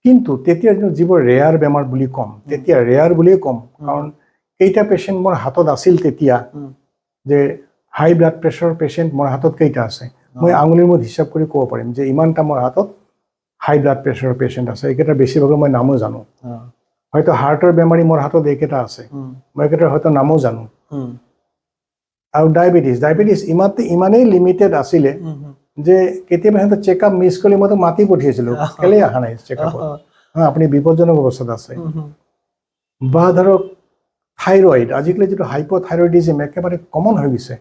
কিন্তু তেতিয়া যিবোৰ ৰেয়াৰ বেমাৰ বুলি কম তেতিয়া ৰেয়াৰ বুলিয়ে কম কাৰণ কেইটা পেচেণ্ট মোৰ হাতত আছিল তেতিয়া যে হাই ব্লাড প্ৰেছাৰৰ পেচেণ্ট মোৰ হাতত কেইটা আছে মই আঙুলিৰ মত হিচাপ কৰি ক'ব পাৰিম যে ইমানটা মোৰ হাতত হাই ব্লাড প্ৰেছাৰৰ পেচেণ্ট আছে এইকেইটা বেছিভাগে মই নামো জানো হয়তো হাৰ্টৰ বেমাৰী মোৰ হাতত এইকেইটা আছে মই এইকেইটাৰ হয়তো নামো জানো আৰু ডায়েবেটিছ ইমানেই লিমিটেড আছিলে যে কেতিয়াবা সিহঁতে চেকআপ মিছ কৰি মইতো মাতি পঠিয়াইছিলোঁ কেলে অহা নাই চেকআপত আপুনি বিপদজনক অৱস্থাত আছে বা ধৰক থাইৰয়েড আজিকালি যিটো হাইপ'থাইৰয়ডিজম একেবাৰে কমন হৈ গৈছে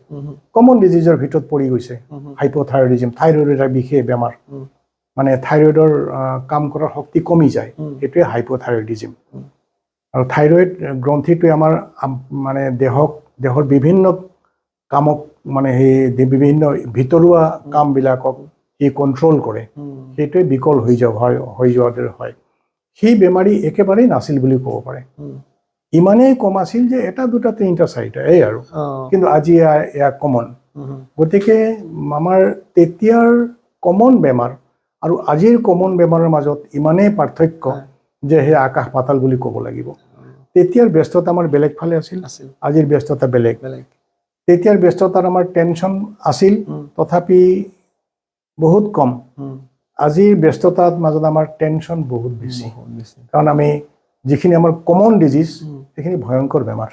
কমন ডিজিজৰ ভিতৰত পৰি গৈছে হাইপ'থাইৰয়ডিজম থাইৰয়েড এটা বিশেষ বেমাৰ মানে থাইৰয়েডৰ কাম কৰাৰ শক্তি কমি যায় এইটোৱে হাইপ'থাইৰয়ডিজম আৰু থাইৰয়েড গ্ৰন্থিটোৱে আমাৰ মানে দেহৰ বিভিন্ন কামক মানে সেই বিভিন্ন ভিতৰুৱা কামবিলাকক সি কণ্ট্ৰল কৰে সেইটোৱে বিকল হৈ যোৱাদৰে হয় সেই বেমাৰী একেবাৰেই নাছিল বুলি ক'ব পাৰে ইমানেই কম আছিল যে এটা দুটা তিনিটা চাৰিটা এই আৰু কিন্তু আজি এয়া কমন গতিকে আমাৰ তেতিয়াৰ কমন বেমাৰ আৰু আজিৰ কমন বেমাৰৰ মাজত ইমানেই পাৰ্থক্য যে সেই আকাশ পাতাল বুলি ক'ব লাগিব তেতিয়াৰ ব্যস্ততা আমাৰ বেলেগ ফালে আছিল আজিৰ ব্যস্ততা বেলেগ তেতিয়াৰ ব্যস্ততাৰ আমাৰ টেনশ্যন আছিল তথাপি বহুত কম আজিৰ ব্যস্ততাৰ মাজত আমাৰ টেনশ্যন বহুত বেছি কাৰণ আমি যিখিনি আমাৰ কমন ডিজিজ সেইখিনি ভয়ংকৰ বেমাৰ